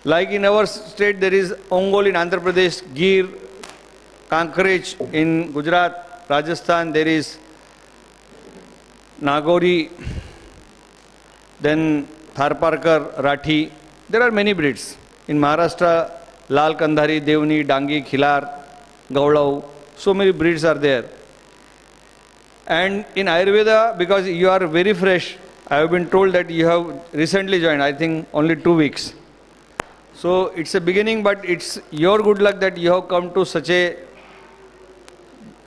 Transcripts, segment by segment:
Like in our state, there is Ongol in Andhra Pradesh, Gir, Kankrech in Gujarat, Rajasthan, there is Nagori, then Tharparkar, Rathi. There are many breeds. In Maharashtra, Lal Kandhari, Devni, Dangi, Khilar, Gaulau, so many breeds are there. And in Ayurveda, because you are very fresh, I have been told that you have recently joined, I think only 2 weeks. So it's a beginning, but it's your good luck that you have come to such a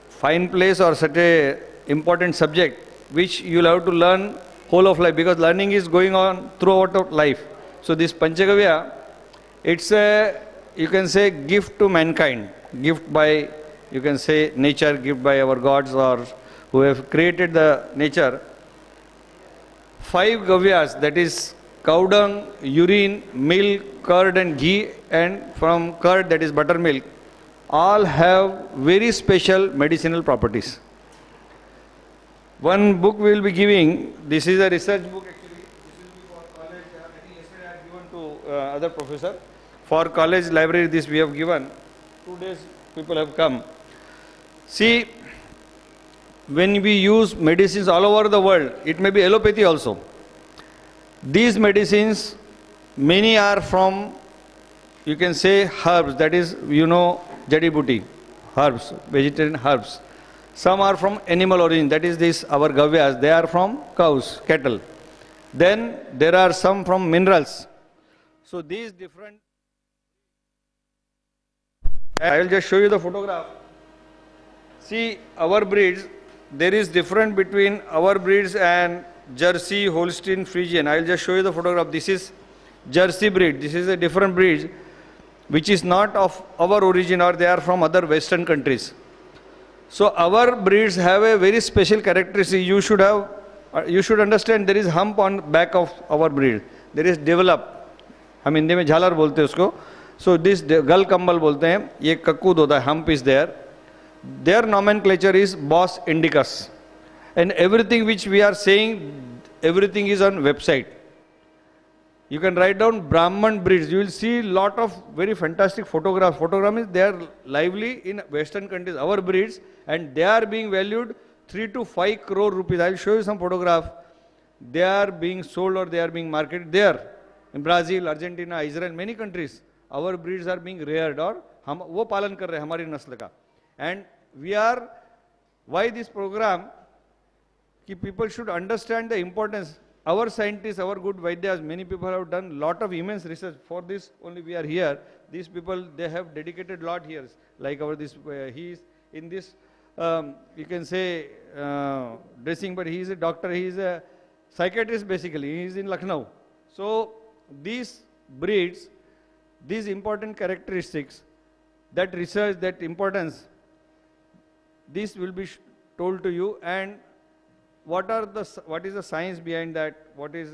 fine place or such a important subject, which you'll have to learn whole of life, because learning is going on throughout life. So this Panchagavya, it's a, you can say, gift to mankind, gift by, you can say, nature, gift by our gods or who have created the nature. 5 gavyas, that is cow dung, urine, milk, curd and ghee, and from curd, that is buttermilk, all have very special medicinal properties. One book we will be giving, this is a research book actually, this will be for college, I think yesterday I have given to other professor. For college library this we have given, 2 days people have come. See, when we use medicines all over the world, it may be allopathy also. These medicines, many are from, you can say, herbs, that is, you know, jadi buti, herbs, vegetarian herbs. Some are from animal origin, that is this, our gavyas, they are from cows, cattle. Then there are some from minerals. So these different, I will just show you the photograph. See, our breeds, there is difference between our breeds and Jersey, Holstein, Friesian. I will just show you the photograph. This is Jersey breed. This is a different breed which is not of our origin, or they are from other Western countries. So our breeds have a very special characteristic. You should understand there is hump on back of our breed. There is develop. हम हिंदी में झालर बोलते हैं उसको. So this गल कम्बल बोलते हैं. ये कक्कूद होता है. Hump is there. Their nomenclature is Bos indicus. And everything which we are saying, everything is on website. You can write down Brahman breeds. You will see lot of very fantastic photographs. Photograph is they are lively in Western countries, our breeds, and they are being valued 3 to 5 crore rupees. I will show you some photograph. They are being sold or they are being marketed there. In Brazil, Argentina, Israel, many countries, our breeds are being reared और हम वो पालन कर रहे हैं हमारी नस्ल का. And we are, why this program? Ki people should understand the importance. Our scientists, our good Vaidyas, many people have done lot of immense research. For this only we are here. These people, they have dedicated lot here. Like our this, he is in this, you can say dressing, but he is a doctor. He is a psychiatrist basically. He is in Lucknow. So these breeds, these important characteristics, that research, that importance, this will be told to you. And what is the science behind that? What is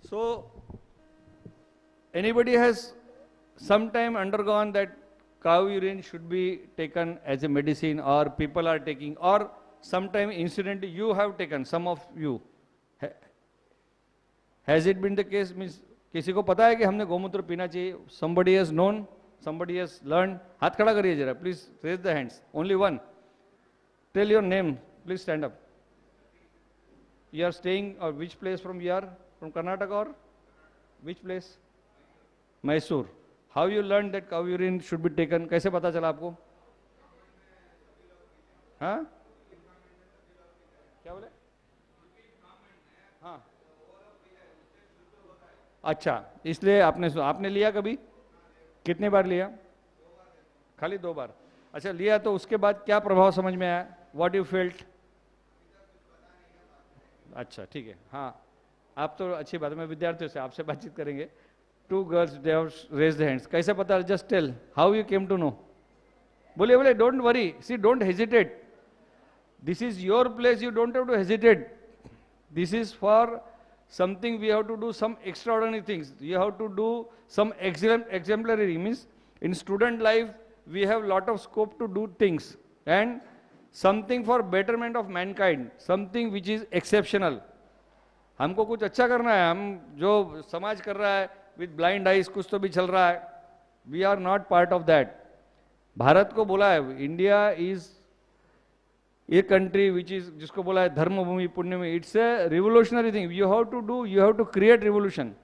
so anybody has sometime undergone that cow urine should be taken as a medicine, or people are taking, or sometime incidentally you have taken, some of you. Has it been the case? Means किसी को पता है कि हमने गोमूत्र पीना चाहिए? Somebody has known, somebody has learned. हाथ खड़ा करिए जरा, please raise the hands. Only one. Tell your name. Please stand up. You are staying, or which place from you are? From Karnataka or which place? Mysore. How you learned that cow urine should be taken? कैसे पता चला आपको? हाँ? क्या बोले? हाँ. अच्छा, इसलिए आपने लिया कभी? कितने बार लिया? खाली 2 बार. अच्छा, लिया तो उसके बाद क्या प्रभाव समझ में आया? What you felt? अच्छा, ठीक है. हाँ, आप तो अच्छी बात है. मैं विद्यार्थियों से आपसे बातचीत करेंगे. 2 girls, they have raised their hands. कैसे पता? Just tell. How you came to know? बोले, don't worry. See, don't hesitate. This is your place. You don't have to hesitate. This is for something we have to do some extraordinary things. You have to do some exemplary. Means in student life, we have lot of scope to do things. And something for betterment of mankind, something which is exceptional. हमको कुछ अच्छा करना है, हम जो समाज कर रहा है with blind eyes कुछ तो भी चल रहा है, we are not part of that. Bharat को बोला है, India is a country which is, जिसको बोला है धर्म भूमि पुण्य में, it's a revolutionary thing. You have to do, you have to create revolution.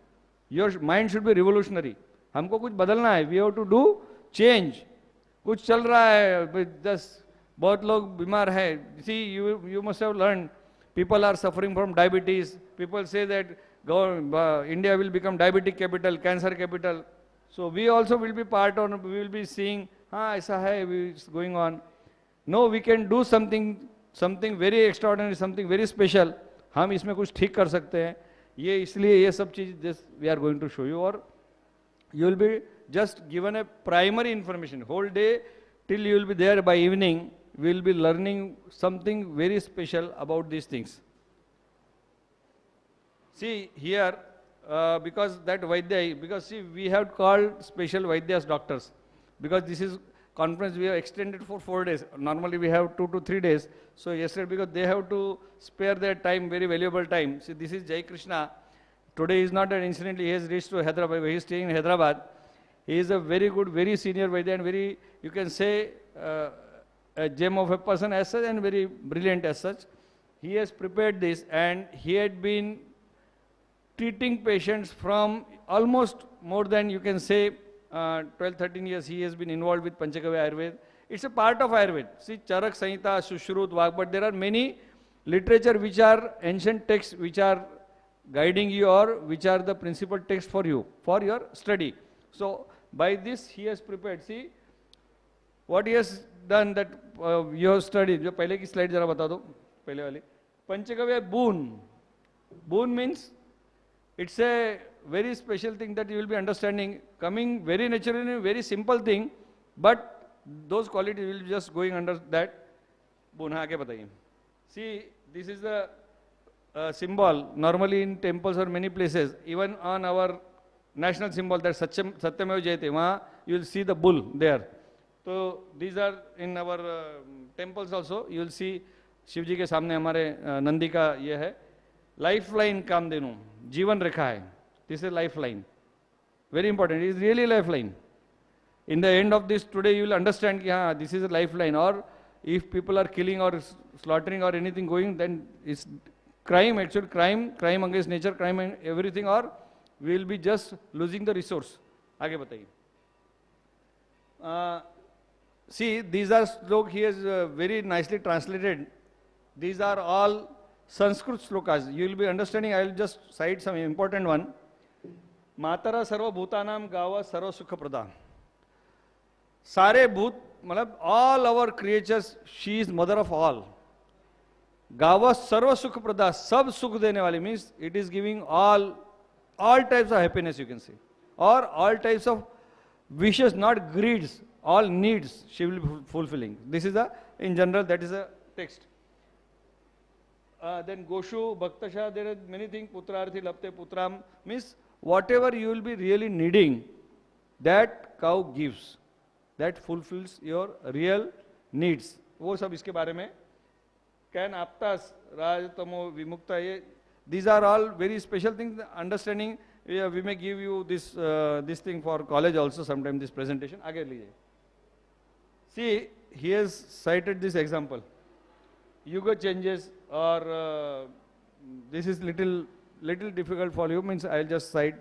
Your mind should be revolutionary. हमको कुछ बदलना है, we have to do change. कुछ चल रहा है, just बहुत लोग बीमार हैं. See, you must have learned, people are suffering from diabetes. People say that India will become diabetic capital, cancer capital. So we also will be part on, we will be seeing, ऐसा है, it's going on. No, we can do something very extraordinary, something very special. हम इसमें कुछ ठीक कर सकते हैं. ये इसलिए ये सब चीज this we are going to show you, और you will be just given a primary information. Whole day till you will be there by evening, we will be learning something very special about these things. See here, because that Vaidya, because see, we have called special Vaidyas doctors, because this is conference we have extended for 4 days. Normally we have 2 to 3 days. So yesterday, because they have to spare their time, very valuable time. See, this is Jai Krishna. Today is not an incidentally, he has reached to Hyderabad. He is staying in Hyderabad. He is a very good, very senior Vaidya, and very, you can say, a gem of a person as such, and very brilliant as such. He has prepared this, and he had been treating patients from almost more than, you can say, 12-13 years he has been involved with Panchagavya Ayurveda. It's a part of Ayurveda. See, Charak Samhita, Sushrut, Vak, but there are many literature which are ancient texts which are guiding you, or which are the principal text for you, for your study. So, by this he has prepared. See, what he has done, that you have studied. जो पहले की slide जरा बता दो, पहले वाली. Panchagavya boon. Boon means it's a very special thing that you will be understanding, coming very naturally, very simple thing, but those qualities will be just going under that. Boon, आगे बताइए. See, this is the symbol normally in temples or many places, even on our national symbol, that Satyameva Jayate, वहाँ you will see the bull there. So these are in our temples also. You will see Shiv जी के सामने हमारे नंदी का ये है. Lifeline Kamdhenu, जीवन रेखा है. This is lifeline. Very important. It is really lifeline. In the end of this today, you will understand that this is a lifeline. Or if people are killing or slaughtering or anything going, then it's crime, actual crime, crime against nature, crime and everything, or we will be just losing the resource. आगे बताइए. See, these are slok he has very nicely translated. These are all Sanskrit slokas. You will be understanding. I will just cite some important one. मातरा सर्व भूतानाम गावा सर्व सुख प्रदा. सारे भूत मतलब all our creatures, she is mother of all. गावा सर्व सुख प्रदा, सब सुख देने वाली, means it is giving all types of happiness, you can say, or all types of wishes, not greeds, all needs she will be fulfilling. This is in general, that is a text. Then Goshu, Bhaktasha, there are many things. Putrarthi, Lapte, Putram, means whatever you will be really needing, that cow gives. That fulfills your real needs. वो सब इसके बारे में. Can aptas, Raj, Tamo, Vimukta, ये, these are all very special things. Understanding, we may give you this thing for college also sometime, this presentation. आगे लीजिए. See, he has cited this example. Yuga changes, or this is little difficult for you, means I'll just cite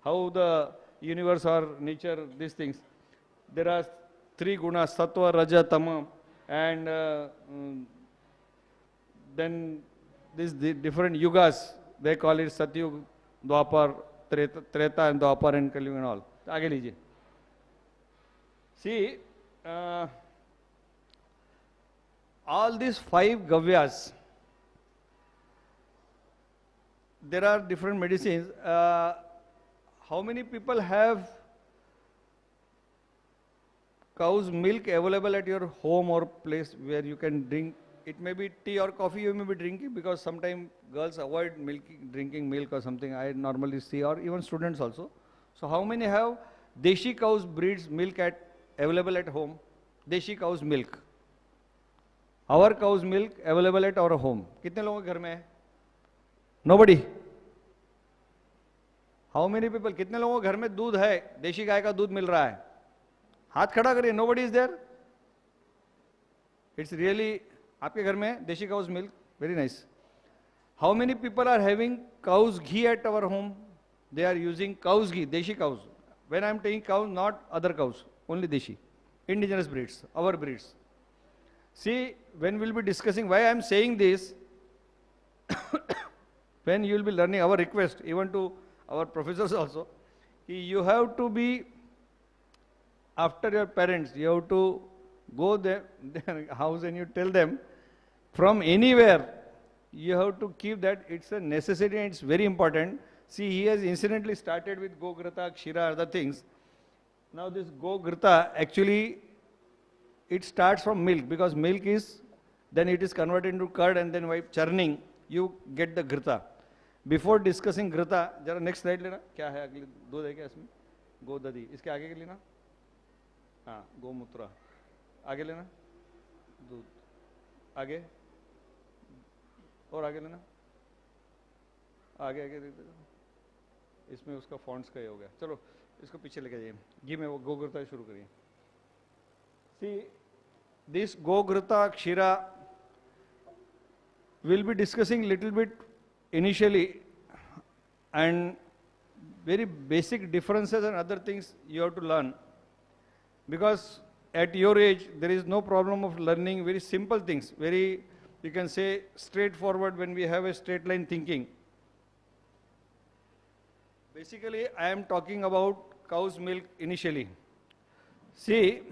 how the universe or nature, these things. There are 3 gunas, sattva, raja, tama, and then these different yugas, they call it Satyug, Dwapar, Treta and Dwapar and Kaliyug and all. आगे लीजिए. See, all these 5 gavyas, there are different medicines. How many people have cow's milk available at your home or place where you can drink? It may be tea or coffee you may be drinking, because sometimes girls avoid drinking milk or something, I normally see, or even students also. So how many have Deshi cow's breeds milk available at home? Deshi cow's milk. Our cow's milk available at our home. कितने लोगों के घर में है? Nobody. How many people? कितने लोगों के घर में दूध है, देशी गाय का दूध मिल रहा है? हाथ खड़ा करिए. Nobody is there. It's really आपके घर में देशी cow's milk. Very nice. How many people are having cow's ghee at our home? They are using cow's ghee, deshi cows. When I am taking cows, not other cows, only deshi, indigenous breeds, our breeds. See, when we will be discussing why I am saying this, when you will be learning, our request, even to our professors also, you have to be, after your parents, you have to go their house and you tell them, from anywhere, you have to keep that. It's a necessity and it's very important. See, he has incidentally started with Go-Grita, Kshira, other things. Now this Go-Grita, actually, it starts from milk, because milk is, then it is converted into curd, and then by churning, you get the Grita. Before discussing Grita, जरा next slide लेना, क्या है अगले दूध है क्या इसमें? गोदधी, इसके आगे के लेना, हाँ, गोमूत्र, आगे लेना, दूध, आगे, और आगे लेना, आगे आगे देखते जाओ, इसमें उसका फॉन्ट्स का ही हो गया. चलो इसको पीछे लेके जाइए. घी में वो गोघृता शुरू करिए. See, this Go-Grita Kshira will be discussing little bit initially, and very basic differences and other things you have to learn, because at your age there is no problem of learning very simple things, very, you can say, straightforward when we have a straight line thinking. Basically, I am talking about cow's milk initially. See,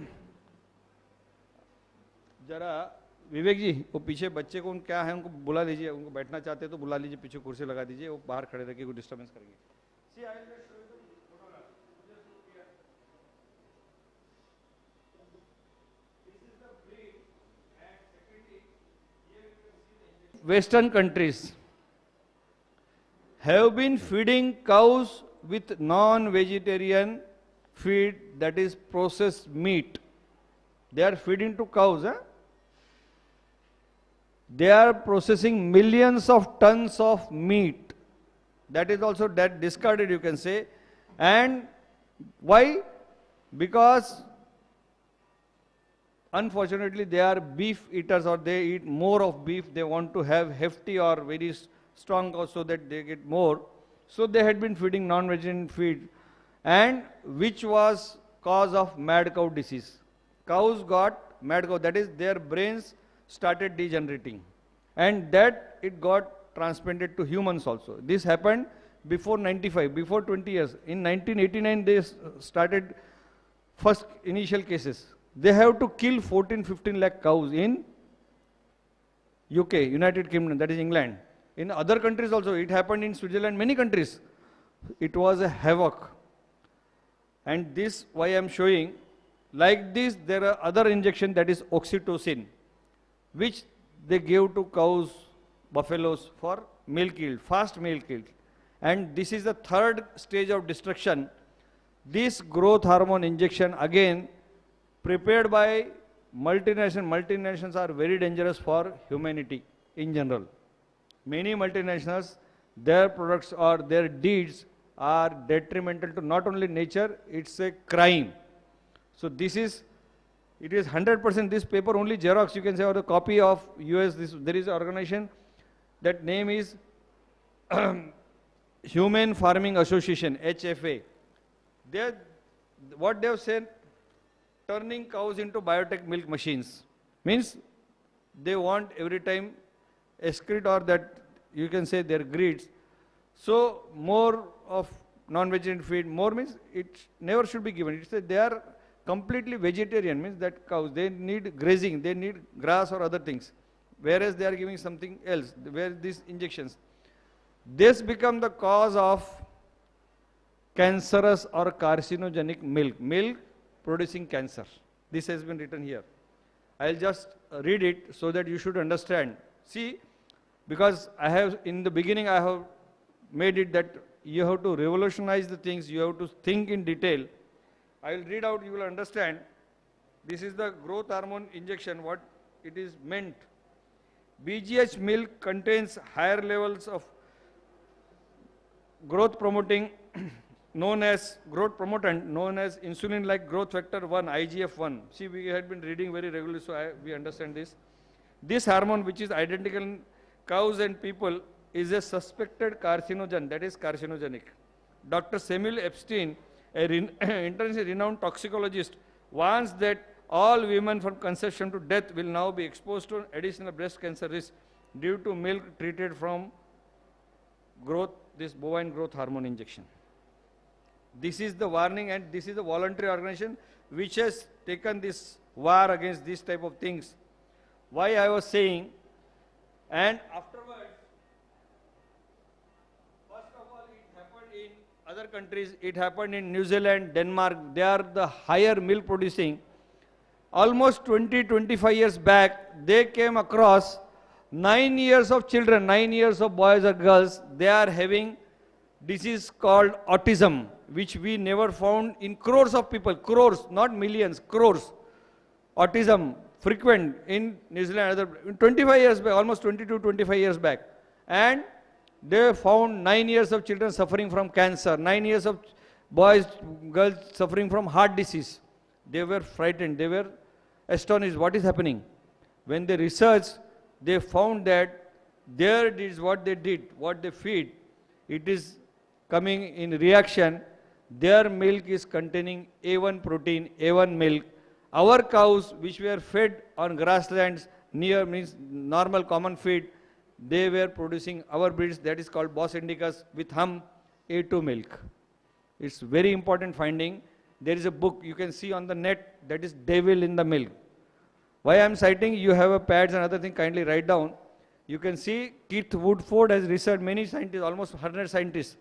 जरा विवेक जी, वो पीछे बच्चे को क्या है, उनको बुला लीजिए, उनको बैठना चाहते हैं तो बुला लीजिए, पीछे कुर्सी लगा दीजिए, वो बाहर खड़े रहिए, कोई डिस्टर्बेंस करेंगे. See, I will just show you the photograph. Just look here. This is the breed, and secondly, here you can see the Western countries have been feeding cows with non-vegetarian feed, that is processed meat. They are feeding to cows. They are processing millions of tons of meat. That is also that discarded, you can say. And why? Because unfortunately they are beef eaters, or they eat more of beef. They want to have hefty or very strong cows so that they get more. So they had been feeding non-vegetarian feed, and which was cause of mad cow disease. Cows got mad cow, that is their brains started degenerating, and that it got transplanted to humans also. This happened before 95, before 20 years. In 1989 they started first initial cases. They have to kill 14-15 lakh cows in UK, United Kingdom, that is England. In other countries also, it happened in Switzerland, many countries. It was a havoc. And this, why I am showing, like this, there are other injection, that is oxytocin, which they give to cows, buffaloes for milk yield, fast milk yield. And this is the third stage of destruction. This growth hormone injection, again, prepared by multinations. Multinations are very dangerous for humanity in general. Many multinationals, their products or their deeds are detrimental to not only nature, it's a crime. So this is, it is 100% this paper, only Xerox you can say, or the copy of US, there is an organization, that name is Human Farming Association, HFA. What they have said, turning cows into biotech milk machines, means they want every time excrete, or that you can say their greeds. So more of non-vegetarian feed, more means it never should be given. It's they are completely vegetarian, means that cows, they need grazing, they need grass or other things, whereas they are giving something else, where these injections. This become the cause of cancerous or carcinogenic milk producing cancer. This has been written here. I'll just read it so that you should understand. See, because I have, in the beginning I have made it that you have to revolutionize the things, you have to think in detail. I will read out, you will understand. This is the growth hormone injection, what it is meant. BGH milk contains higher levels of growth promoting known as growth promotant known as insulin like growth factor 1 IGF-1. See, we had been reading very regularly, so we understand this. This hormone, which is identical in cows and people, is a suspected carcinogen, that is carcinogenic. Dr. Samuel Epstein, internationally renowned toxicologist, warns that all women from conception to death will now be exposed to additional breast cancer risk due to milk treated from growth, this bovine growth hormone injection. This is the warning, and this is a voluntary organization which has taken this war against these type of things. Why I was saying, and afterwards, first of all, it happened in other countries, it happened in New Zealand, Denmark, they are the higher milk producing. Almost 20-25 years back, they came across 9 years of children, 9 years of boys or girls, they are having disease called autism, which we never found in crores of people, crores, not millions, crores. Autism, frequent in New Zealand, 25 years back, almost 22-25 years back. And they found 9 years of children suffering from cancer, 9 years of boys, girls suffering from heart disease. They were frightened, they were astonished, what is happening? When they researched, they found that there is what they did, what they feed, it is coming in reaction. Their milk is containing A1 protein, A1 milk. Our cows, which were fed on grasslands near means normal common feed, they were producing our breeds, that is called Bos indicus with hum A2 milk. It's very important finding. There is a book you can see on the net, that is Devil in the Milk. Why I am citing, you have a pads and other thing, kindly write down. You can see Keith Woodford has researched, many scientists, almost 100 scientists.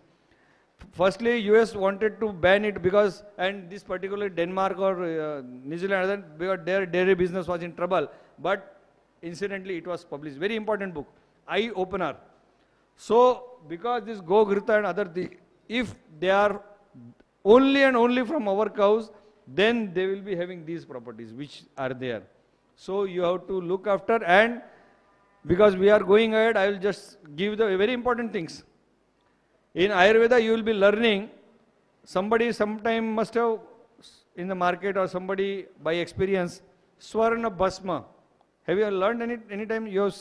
Firstly, US wanted to ban it because, and this particularly Denmark or New Zealand, because their dairy business was in trouble. But incidentally, it was published. Very important book, eye opener. So, because this Go Grita and other things, if they are only and only from our cows, then they will be having these properties which are there. So, you have to look after, and because we are going ahead, I will just give the very important things. In Ayurveda, you will be learning, somebody sometime must have in the market or somebody by experience, Swarna Bhasma. Have you learned any time? You have,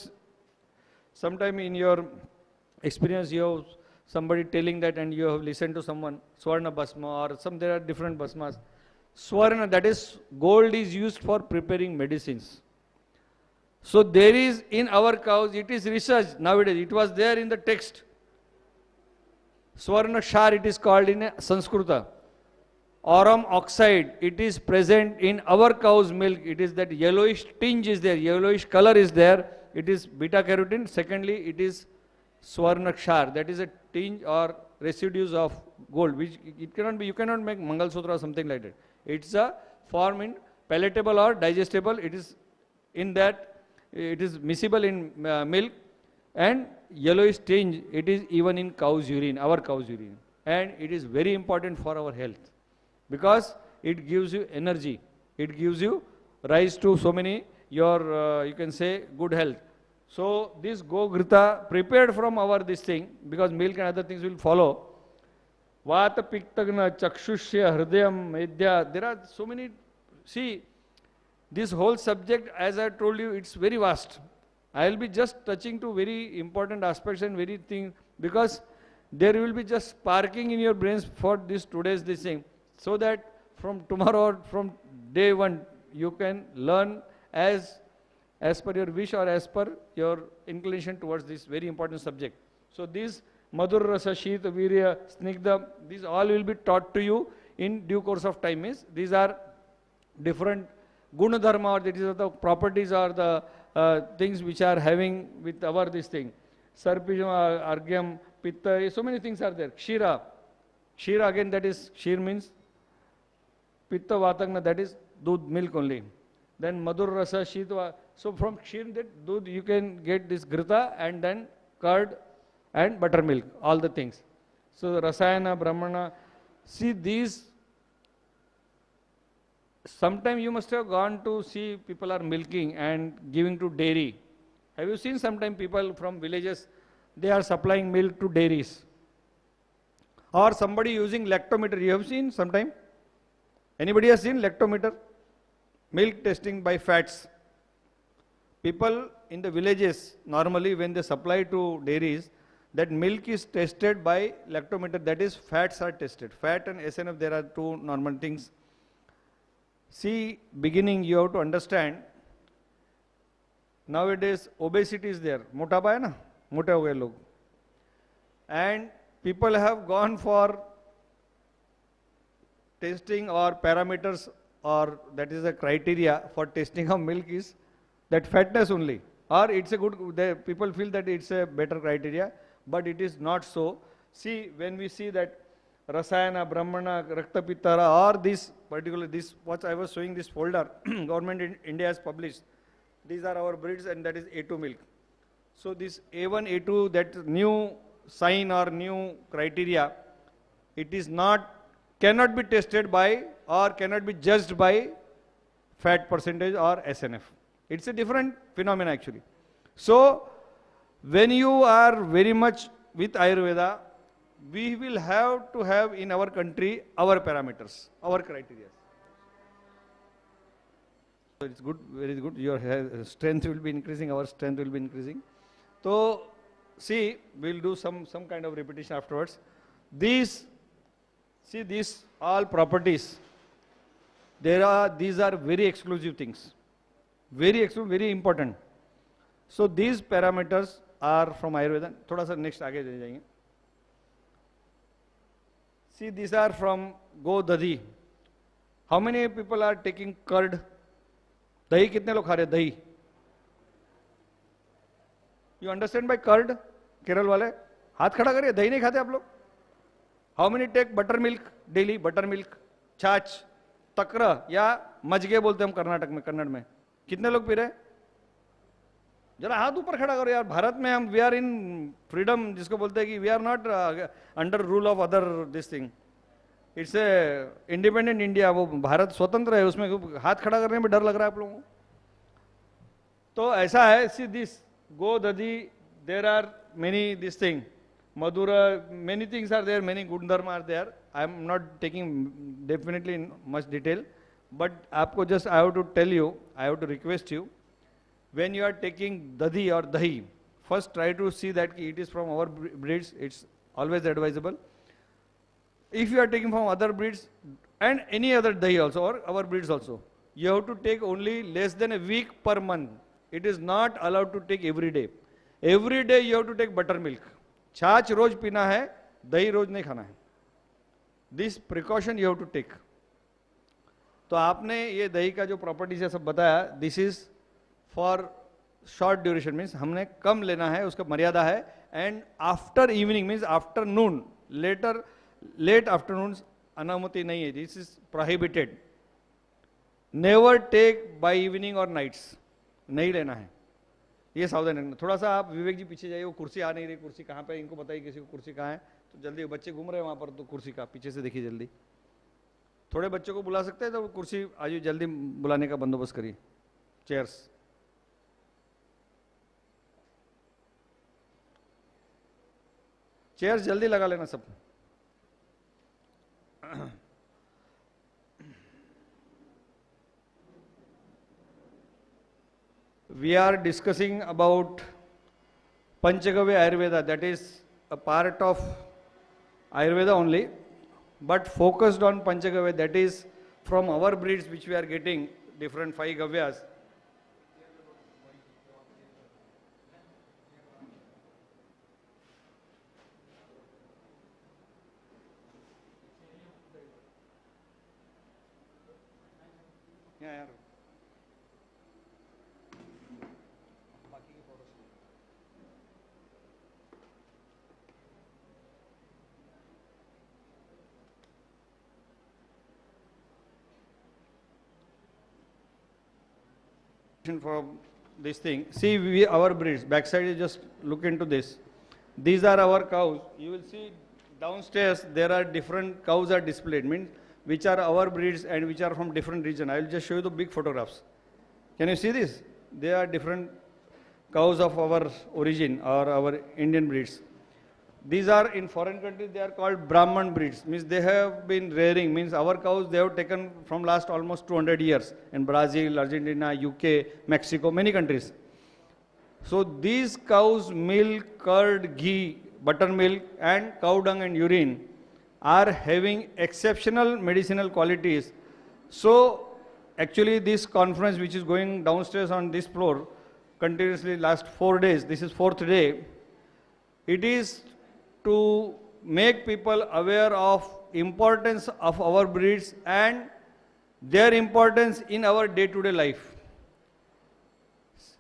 sometime in your experience, you have somebody telling that and you have listened to someone, Swarna Bhasma or some, there are different Bhasmas. Swarna, that is, gold is used for preparing medicines. So there is in our cows, it is researched nowadays, it was there in the text. Swarna Shar it is called in Sanskrita. Aurum oxide, it is present in our cow's milk. It is that yellowish tinge is there, yellowish color is there. It is beta carotene. Secondly, it is Swarna Shar, that is a tinge or residues of gold, which it cannot be, you cannot make Mangal Sutra or something like that. It's a form in palatable or digestible. It is in that, it is miscible in milk. And yellowish tinge, it is even in cow's urine, our cow's urine. And it is very important for our health because it gives you energy. It gives you rise to so many, your, you can say, good health. So this Go Grita prepared from our this thing, because milk and other things will follow. Vata Piktagna, Chakshushya, Hridayam, Vaidya, there are so many, see, this whole subject, as I told you, it's very vast. I will be just touching to very important aspects and very things, because there will be just sparking in your brains for this today's this thing, so that from tomorrow or from day one you can learn as per your wish or as per your inclination towards this very important subject. So these Madhur Rasa, Shita, Virya, Snigdha, these all will be taught to you in due course of time. These are different Guna Dharma, or these are the properties or the things which are having with our this thing. Sarpijam, Argyam, Pitta, so many things are there. Kshira. Kshira again, that is, Kshir means Pitta Vatagna, that is Dud, milk only. Then Madhur Rasa, Shita. So from Kshir, that Dud, you can get this Grita and then curd and buttermilk, all the things. So Rasayana, Brahmana, see these sometime you must have gone to see people are milking and giving to dairy. Have you seen sometime people from villages, they are supplying milk to dairies? Or somebody using lactometer, you have seen sometime? Anybody has seen lactometer? Milk testing by fats. People in the villages, normally when they supply to dairies, that milk is tested by lactometer, that is fats are tested. Fat and SNF, there are two normal things. See, beginning you have to understand, nowadays obesity is there. Motapa hai na? Mote ho gaye log. And people have gone for testing or parameters, or that is a criteria for testing of milk is that fatness only. Or it's a good, people feel that it's a better criteria, but it is not so. See, when we see that Rasayana, Brahmana, Raktapitara, or this particular, this, what I was showing, this folder, government in India has published. These are our breeds, and that is A2 milk. So this A1, A2, that new sign or new criteria, it is not, cannot be tested by or cannot be judged by fat percentage or SNF. It's a different phenomenon actually. So when you are very much with Ayurveda, we will have to have in our country our parameters, our criteria. So it's good, very good. Your strength will be increasing, our strength will be increasing. So see, we'll do some kind of repetition afterwards. These, see these all properties, these are very exclusive things. Very exclusive, very important. So these parameters are from Ayurveda. Thoda sa next aage jayenge. See, these are from Go Dadhi. How many people are taking curd? Dahi kitne log kha rahe? Dahi. You understand by curd? Kerala wale? Haath khada kariye, dahi nahi khate aap log? How many take buttermilk daily? Buttermilk, छाछ, तकरा या मजगे बोलते हम कर्नाटक में, कन्नड़ में. कितने लोग P रहे? जरा हाथ ऊपर खड़ा करो यार. भारत में हम वी आर इन फ्रीडम, जिसको बोलते हैं कि we are not under rule of other this thing. It's a independent India. वो भारत स्वतंत्र है, उसमें हाथ खड़ा करने में डर लग रहा है आप लोगों को. तो ऐसा है. सी दिस गो दधी, there are many this thing. Madura, many things are there, many Gundharma are there. I am not taking definitely in much detail, but aapko just I have to tell you, I have to request you, when you are taking dadhi or dahi, first try to see that it is from our breeds. It's always advisable. If you are taking from other breeds and any other dahi also, or our breeds also, you have to take only less than a week per month. It is not allowed to take every day. Every day you have to take buttermilk. छाछ रोज पीना है, दही रोज नहीं खाना है. This precaution you have to take. तो आपने ये दही का जो प्रॉपर्टीज है सब बताया. This is for short duration, means हमने कम लेना है, उसका मर्यादा है. And after evening means afternoon, late afternoon अनुमति नहीं है. This is prohibited. Never take by evening और नाइट्स, नहीं लेना है. ये सावधान रखना. थोड़ा सा आप विवेक जी पीछे जाइए. वो कुर्सी आ नहीं रही. कुर्सी कहाँ पे, इनको बताइए किसी को कुर्सी कहाँ है. तो जल्दी, बच्चे घूम रहे हैं वहाँ पर, तो कुर्सी का पीछे से देखिए जल्दी. थोड़े बच्चों को बुला सकते हैं तो वो कुर्सी आज जल्दी बुलाने का बंदोबस्त करिए. चेयर्स. चेयर्स जल्दी लगा लेना सब. We are discussing about Panchagavya Ayurveda, that is a part of Ayurveda only, but focused on Panchagavya, that is from our breeds which we are getting, different 5 Gavyas. Yeah. For this thing, see our breeds, backside is, just look into this. These are our cows. You will see downstairs there are different cows are displayed, means which are our breeds and which are from different region. I will just show you the big photographs. Can you see this? They are different cows of our origin or our Indian breeds. These are in foreign countries, they are called Brahman breeds. Means they have been rearing, means our cows they have taken from last almost 200 years in Brazil, Argentina, UK, Mexico, many countries. So these cows' milk, curd, ghee, buttermilk and cow dung and urine are having exceptional medicinal qualities. So actually this conference which is going downstairs on this floor continuously last 4 days, this is 4th day, it is to make people aware of importance of our breeds and their importance in our day-to-day life.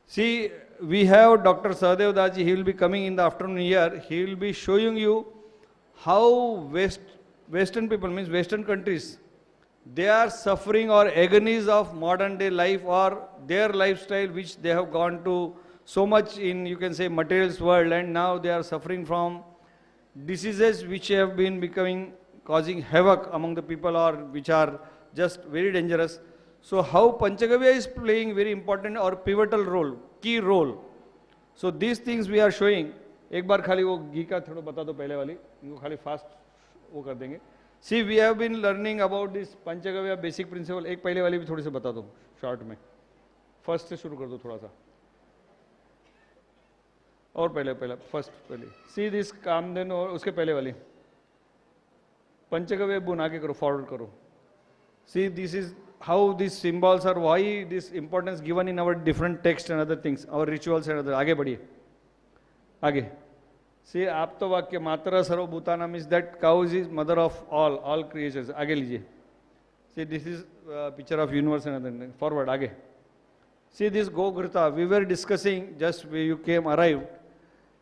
See, we have Dr. Sahadev Daji, he will be coming in the afternoon here, he will be showing you how Western people, means Western countries, they are suffering or agonies of modern day life or their lifestyle which they have gone to so much in, you can say, materials world, and now they are suffering from diseases which have been causing havoc among the people or which are just very dangerous. So how Panchagavya is playing very important or pivotal role, key role. So these things we are showing. एक बार खाली वो घी का थोड़ा बता दो पहले वाली, इनको खाली फास्ट वो कर देंगे. See, we have been learning about this Panchagavya basic principle. एक पहले वाली भी थोड़ी सी बता दो शॉर्ट में. फर्स्ट से शुरू कर दो थोड़ा सा. और पहले फर्स्ट पहले. See this कामधेनु और उसके पहले वाली. Panchagavya बुन आगे करो, फॉरवर्ड करो. See, this is how these symbols are, why this importance given in our different texts and other things, our rituals and other. आगे बढ़िए. आगे. See, आप तो वाक्य मातरा सर्वभूतानां means that cow is mother of all creatures. आगे लीजिए. See, this is picture of universe and other things. Forward, आगे. See this Gogrita. We were discussing just where you arrived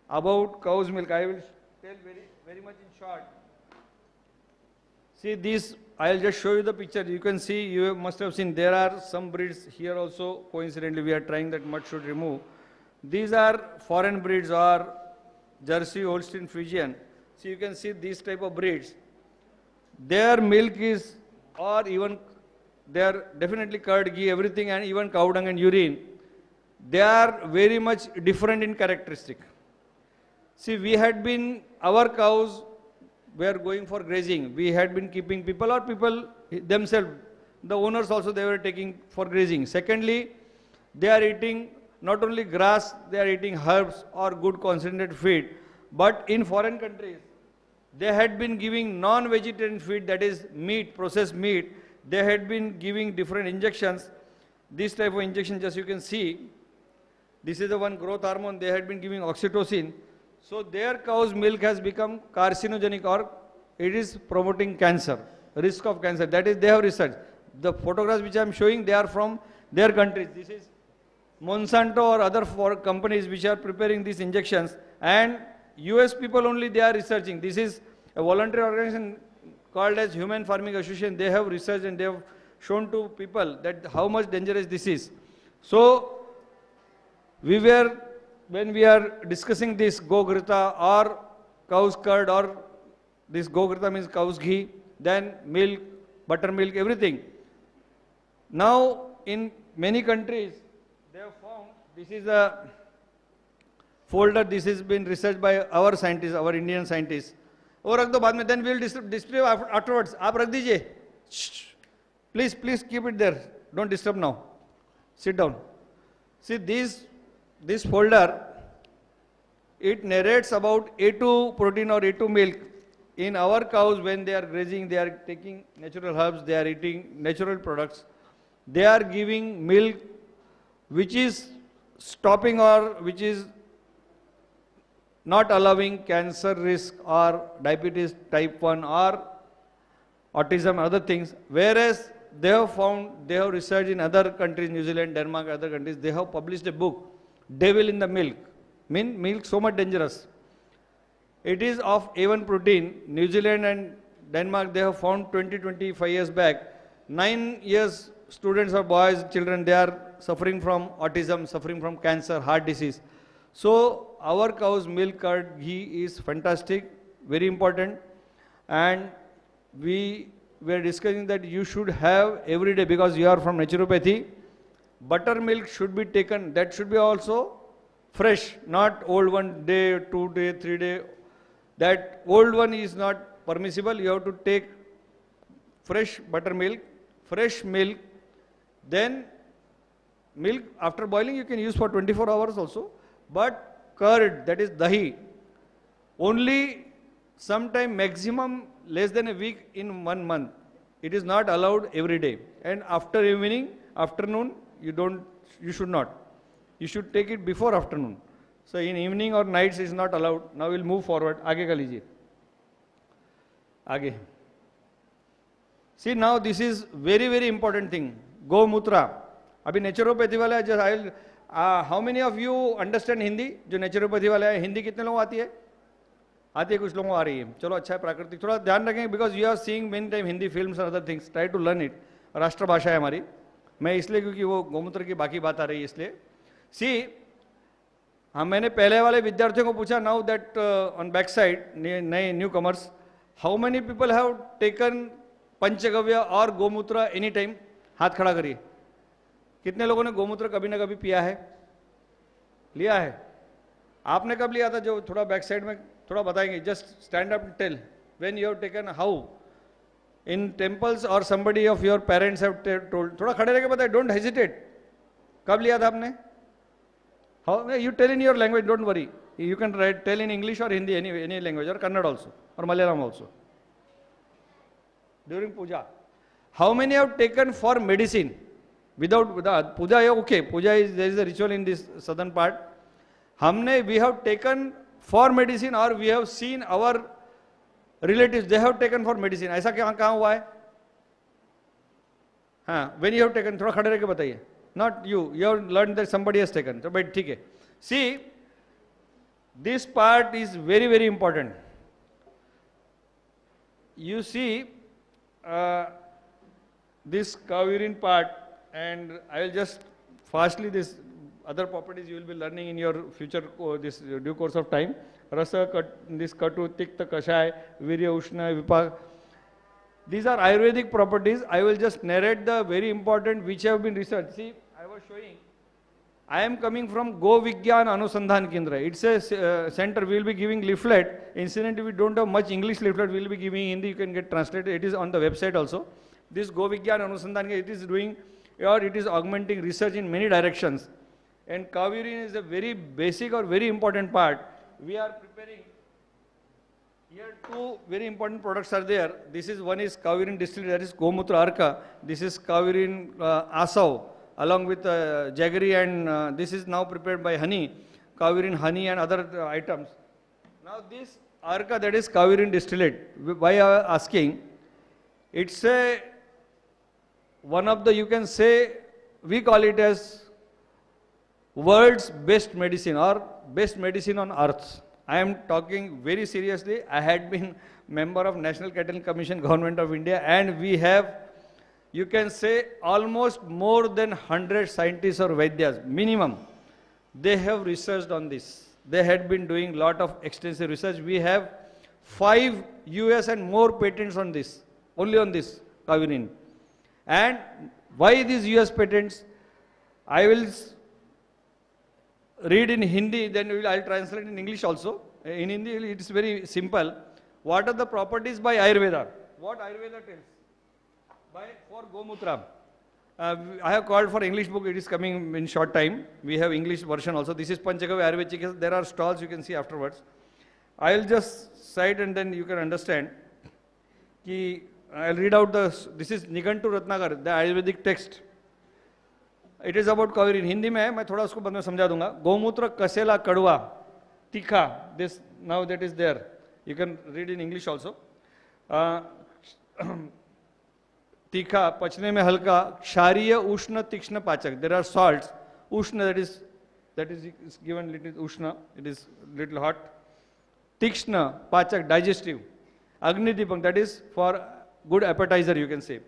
about cow's milk. I will tell very much in short. See this, I'll just show you the picture. You can see, you must have seen, there are some breeds here also. Coincidentally, we are trying that mud should remove. These are foreign breeds or Jersey, Holstein, Friesian. So you can see these type of breeds. Their milk is, or even they are definitely curd, ghee, everything, and even cow dung and urine. They are very much different in characteristic. See, we had been, our cows were going for grazing. We had been keeping people or people themselves, the owners also they were taking for grazing. Secondly, they are eating not only grass, they are eating herbs or good concentrated feed. But in foreign countries, they had been giving non-vegetarian feed, that is meat, processed meat. They had been giving different injections. This type of injection, just you can see, this is the one growth hormone, they had been giving oxytocin. So their cow's milk has become carcinogenic or it is promoting cancer, risk of cancer. That is, they have researched. The photographs which I am showing, they are from their countries. This is Monsanto or other companies which are preparing these injections, and US people only they are researching. This is a voluntary organization called as Human Farming Association. They have researched and they have shown to people that how much dangerous this is. So when we are discussing this Gogrita or cow's curd or this Gogrita means cow's ghee, then milk, buttermilk, everything. Now in many countries, they have found, this is a folder, this has been researched by our scientists, our Indian scientists. और रख दो बाद में, then we will display afterwards. आप रख दीजिए. Please keep it there. Don't disturb now. Sit down. See this folder, it narrates about A2 protein or A2 milk. In our cows, when they are grazing, they are taking natural herbs, they are eating natural products. They are giving milk which is stopping or which is not allowing cancer risk or diabetes type 1 or autism, other things. Whereas they have found, they have researched in other countries, New Zealand, Denmark, other countries, they have published a book, Devil in the Milk. Mean milk so much dangerous. It is of A1 protein. New Zealand and Denmark, they have found 25 years back, 9 years students or boys, children, they are suffering from autism, suffering from cancer, heart disease. So our cow's milk, curd, ghee is fantastic, very important, and we we are discussing that you should have every day because you are from naturopathy. Buttermilk should be taken, that should be also fresh, not old one day, 2 day, 3 day. That old one is not permissible. You have to take fresh buttermilk, fresh milk, then milk after boiling you can use for 24 hours also. But curd, that is dahi, only sometime maximum less than a week in 1 month. It is not allowed every day. And after evening, afternoon, you should not. You should take it before afternoon. So in evening or nights is not allowed. Now we'll move forward. आगे कर लीजिए. आगे. See now this is very very important thing. गोमूत्र. अभी naturopathy वाला जो how many of you understand Hindi? जो naturopathy वाला है हिंदी कितने लोगों आती है? आती है, कुछ लोगों को आ रही है. चलो अच्छा है, प्राकृतिक थोड़ा ध्यान रखें because you are seeing many time Hindi films and other things. Try to learn it. राष्ट्रभाषा है हमारी. मैं इसलिए क्योंकि वो गोमूत्र की बाकी बात आ रही है इसलिए. See, हाँ मैंने पहले वाले विद्यार्थियों को पूछा now that on back side नए newcomers, how many people have taken पंचगव्य और गोमूत्र एनी टाइम? हाथ खड़ा करिए. कितने लोगों ने गोमूत्र कभी ना कभी पिया है, लिया है? आपने कब लिया था? जो थोड़ा बैक साइड में थोड़ा बताएंगे. Just stand up tell when you have taken, how in temples और somebody of your parents have told. थोड़ा खड़े रह के बताइए, डोंट हेजिटेट. कब लिया था आपने? How you tell in your language, don't worry. You can write tell in English और हिंदी, एनी लैंग्वेज, और कन्नड़ ऑल्सो और Malayalam also. During puja, how many have taken for medicine without puja? Okay, puja is there is a ritual in this southern part. हमने we have taken for medicine और we have seen our relatives they have taken for medicine. ऐसा कहाँ हुआ है? हाँ, when you have taken, थोड़ा खड़े रह के बताइए. Not you have learn that somebody has taken. तो बट ठीक है. See, this part is very very important. You see this Kaniyooru part, and I will just fastly this other properties you will be learning in your future this due course of time. Rasa, this Katu, Tikta, Kashai, Virya, Ushna, Vipak. These are Ayurvedic properties. I will just narrate the very important which have been researched. See, I was showing. I am coming from Go Vigyan Anusandhan Kendra. It's a center. We will be giving leaflet. Incidentally, we don't have much English leaflet. We will be giving Hindi. You can get translated. It is on the website also. This Go Vigyan Anusandhan, it is doing, or it is augmenting research in many directions. And Kaniyooru is a very basic or very important part. We are preparing. Here two very important products are there. This is one is Kaniyooru distillery, that is Gomutra Arka. This is Kaniyooru Asav, along with jaggery, and this is now prepared by honey, Kaniyooru honey and other items. Now this Arka, that is Kaniyooru distillate. Why I am asking? It's a one of the, you can say, we call it as world's best medicine or best medicine on earth. I am talking very seriously. I had been member of National Cattle Commission, Government of India, and we have, you can say, almost more than 100 scientists or Vaidyas, minimum. They have researched on this. They had been doing lot of extensive research. We have 5 US and more patents on this, only on this Kaniyooru. And why these US patents? I will read in Hindi, then I will translate in English also. In Hindi, it is very simple. What are the properties by Ayurveda? What Ayurveda tells? For Gomutra. I have called for English book. It is coming in short time. We have English version also. This is Panchagavya Ayurvedic. There are stalls you can see afterwards. I will just cite and then you can understand. I will read out this is Nigantu Ratnagar, the Ayurvedic text. It is about Kaniyooru. In Hindi में मैं थोड़ा उसको बाद में समझा दूंगा. गोमूत्र कसेला कड़वा तीखा. This now that is there. You can read in English also. तीखा, पचने में हल्का, क्षारीय, उष्ण, तीक्ष्ण, पाचक. There are salts. Ushna, that is given little ushna. It is little hot. Tikshna, pachak, digestive. Agni Deepak, that is for good appetizer, you can say.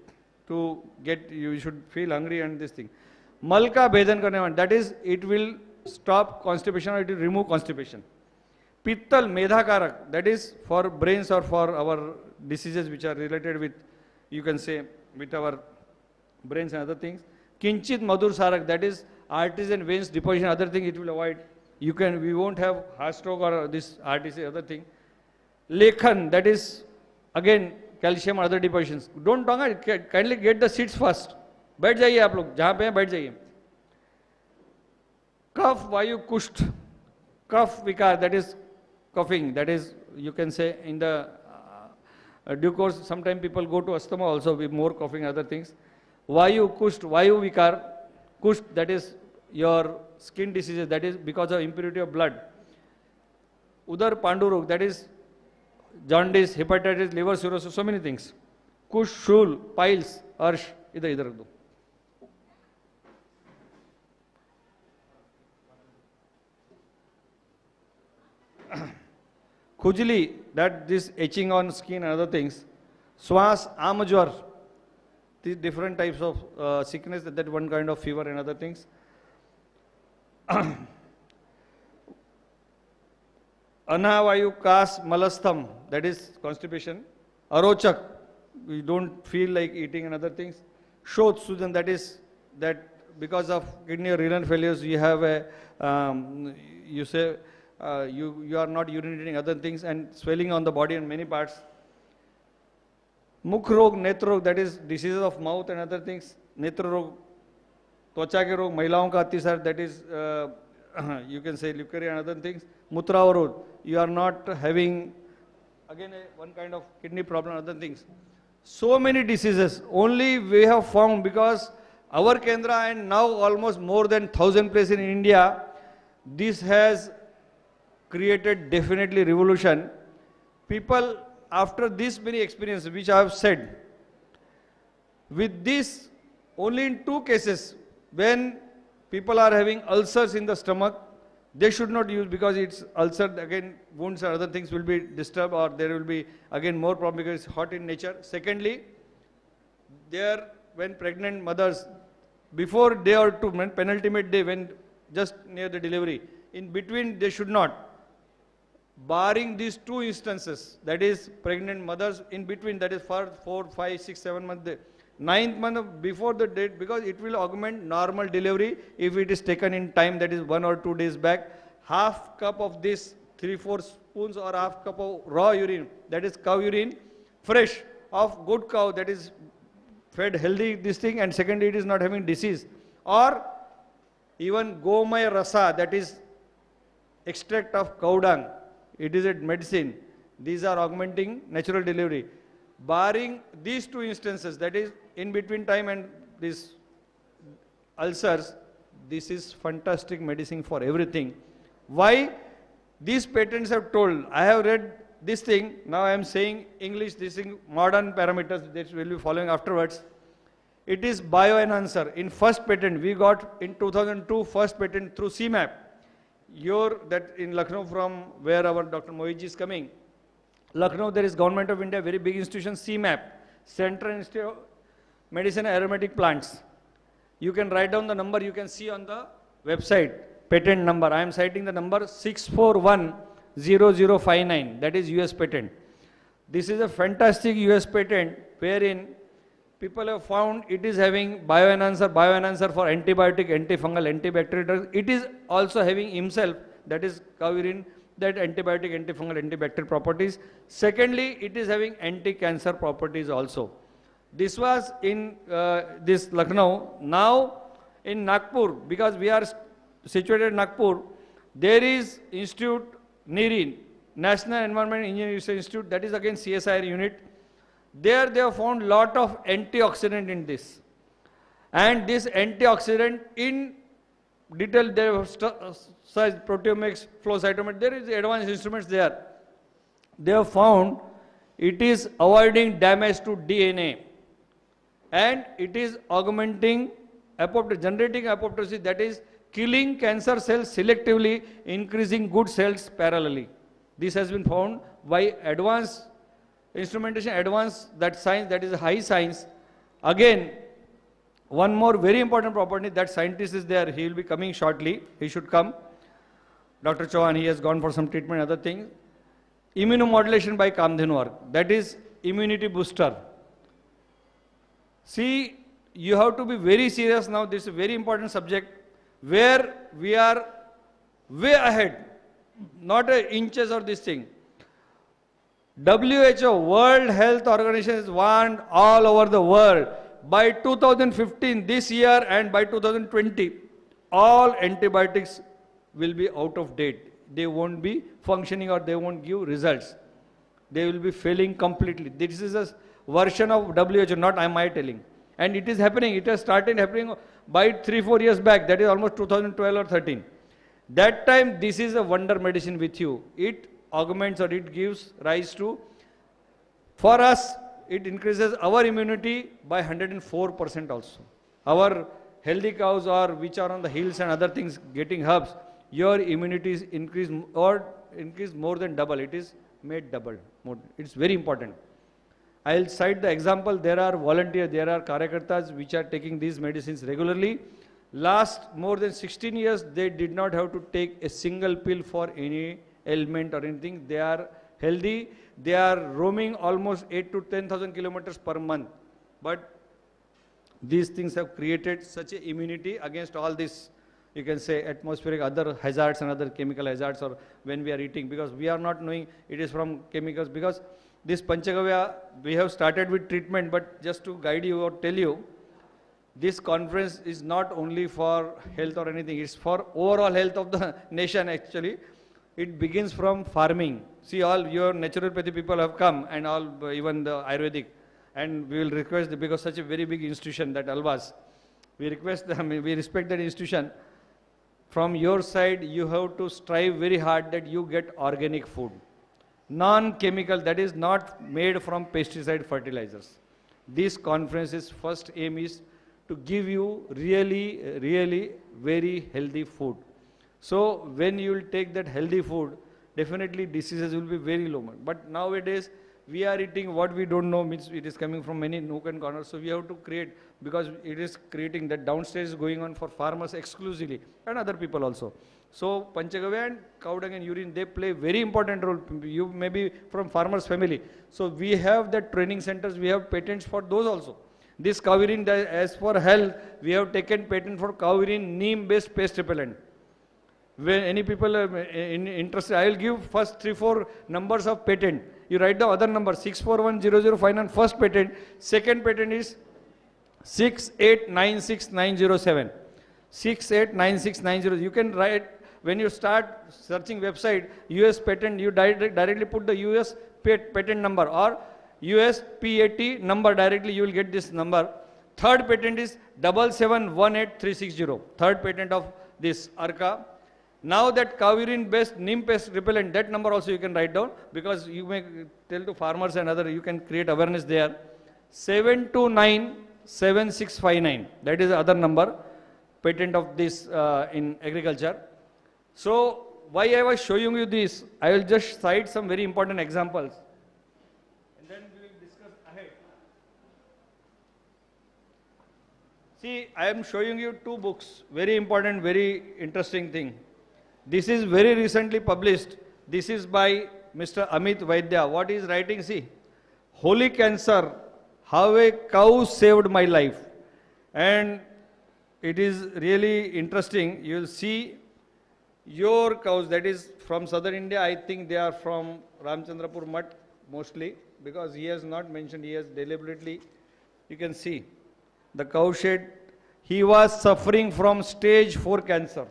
To get, you should feel hungry and this thing. Malka Bhedan karne wala, that is, it will stop constipation or it will remove constipation. Pittal Medha Karak, that is for brains or for our diseases which are related with you can say, with our brains and other things. Kinchit Madhur Sarak, that is artesian veins deposition, other thing it will avoid. We won't have heart stroke or this artesian other thing. Lekhan, that is again calcium or other depositions. Don't talk, kindly get the seats first. बैठ जाइए आप लोग, जहाँ पे हैं बैठ जाइए. Cough, vayu, kusht. Cough vikar, that is coughing, that is, you can say, in the due course, sometimes people go to asthma also with more coughing, other things. Vayu, kusht, vayu vikar, kusht, that is your skin diseases, that is because of impurity of blood. Udar pandurok, that is jaundice, hepatitis, liver cirrhosis, so many things. Kush, shul, piles, arsh, idhar rख दो. Khujli, that this etching on skin and other things. Swas, amajwar, these different types of sickness, that one kind of fever and other things. Anavayu, kas, malastham, that is constipation. Arochak, we don't feel like eating and other things. Shodh, sujan, that is that because of kidney or renal failures, you have a, you say, you are not urinating, other things, and swelling on the body and many parts. Mukh rog, netra rog, that is diseases of mouth and other things. Netra rog, twacha ke rog, महिलाओं का अतिसार, that is, you can say leukorrhea and other things. Mutra avarod, you are not having, again, one kind of kidney problem, other things. So many diseases, only we have found, because our Kendra and now almost more than 1,000 places in India, this has created definitely revolution. People, after this many experiences, which I have said, with this, only in 2 cases, when people are having ulcers in the stomach, they should not use, because it's ulcer, again, wounds or other things will be disturbed, or there will be, again, more problem because it's hot in nature. Secondly, there, when pregnant mothers, before day or 2, penultimate day, when just near the delivery, in between they should not. Barring these 2 instances, that is pregnant mothers in between, that is for 4, 5, 6, 7 months, 9th month before the date, because it will augment normal delivery if it is taken in time, that is 1 or 2 days back. Half cup of this, 3-4 spoons or half cup of raw urine, that is cow urine, fresh, of good cow, that is fed healthy this thing, and secondly it is not having disease. Or even gomay rasa, that is extract of cow dung, it is a medicine. These are augmenting natural delivery. Barring these 2 instances, that is in between time and these ulcers, this is fantastic medicine for everything. Why? These patents have told, I have read this thing, now I am saying English, this thing, modern parameters, that will be following afterwards. It is bioenhancer. In first patent, we got in 2002 first patent through CMAP. That in Lucknow, from where our Dr. Mohit is coming, Lucknow, there is Government of India, very big institution, CMAP, Central Institute of Medicine and Aromatic Plants. You can write down the number, you can see on the website, patent number. I am citing the number 6410059, that is US patent. This is a fantastic US patent wherein people have found it is having bioenhancer for antibiotic, antifungal, antibacterial drugs. It is also having himself, that is cow urine, that antibiotic, antifungal, antibacterial properties. Secondly, it is having anti-cancer properties also. This was in this Lucknow. Now in Nagpur, because we are situated in Nagpur, there is Institute NEERI, National Environment Engineering Research Institute, that is again CSIR unit. There they have found lot of antioxidant in this. And this antioxidant in detail, they have searched proteomics, flow cytometry, there is advanced instruments there. They have found it is avoiding damage to DNA. And it is augmenting apoptosis, generating apoptosis, that is killing cancer cells selectively, increasing good cells parallelly. This has been found by advanced instrumentation, advanced that science, that is high science. Again, one more very important property, that scientist is there, he will be coming shortly, he should come. Dr. Chauhan, he has gone for some treatment, other things. Immunomodulation by Kamdhenu work, that is immunity booster. See, you have to be very serious now. This is a very important subject where we are way ahead, not inches or this thing. WHO, World Health Organization, has warned all over the world by 2015, this year, and by 2020, all antibiotics will be out of date. They won't be functioning or they won't give results. They will be failing completely. This is a version of WHO, not my telling. And it is happening. It has started happening by 3-4 years back. That is almost 2012 or 13. That time, this is a wonder medicine with you. It augments or it gives rise to, for us, it increases our immunity by 104% also. Our healthy cows or which are on the hills and other things getting herbs, your immunity is increased more than double. It is made double. It's very important. I'll cite the example. There are volunteers, there are karyakartas which are taking these medicines regularly. Last more than 16 years, they did not have to take a single pill for any ailment or anything. They are healthy. They are roaming almost 8 to 10,000 kilometers per month. But these things have created such an immunity against all this, you can say, atmospheric other hazards and other chemical hazards, or when we are eating, because we are not knowing it is from chemicals. Because this Panchagavya, we have started with treatment, but just to guide you or tell you, this conference is not only for health or anything, it's for overall health of the nation actually. It begins from farming. See, all your naturopathy people have come, and all, even the Ayurvedic, and we will request, because such a very big institution, that Alvas, we request them, we respect that institution. From your side, you have to strive very hard that you get organic food, non-chemical, that is not made from pesticide fertilizers. This conference's first aim is to give you really very healthy food. So when you will take that healthy food, definitely diseases will be very low. But nowadays, we are eating what we don't know, means it is coming from many nook and corners. So we have to create, because it is creating that downstairs going on for farmers exclusively and other people also. So Panchagavya and cow dung and urine, they play very important role. You may be from farmers family. So we have the training centers, we have patents for those also. This cow urine, as for health, we have taken patent for cow urine neem-based pest repellent. When any people are interested, I will give first 3-4 numbers of patent. You write the other number, 6410059, first patent. Second patent is 6896907. 6896907. You can write, when you start searching website, US patent, you directly put the US patent number or US PAT number, directly you will get this number. Third patent is 7718360. Third patent of this ARCA. Now that cow urine based neem pest repellent, that number also you can write down, because you may tell to farmers and other, you can create awareness there. 7297659. That is the other number, patent of this in agriculture. So why I was showing you this, I will just cite some very important examples. And then we will discuss ahead. See, I am showing you 2 books, very important, very interesting thing. This is very recently published. This is by Mr. Amit Vaidya. What he is writing, see, Holy Cancer, How a Cow Saved My Life. And it is really interesting. You will see your cows, that is from southern India. I think they are from Ramchandrapur Mutt mostly, because he has not mentioned, he has deliberately, you can see the cow shed. He was suffering from stage 4 cancer.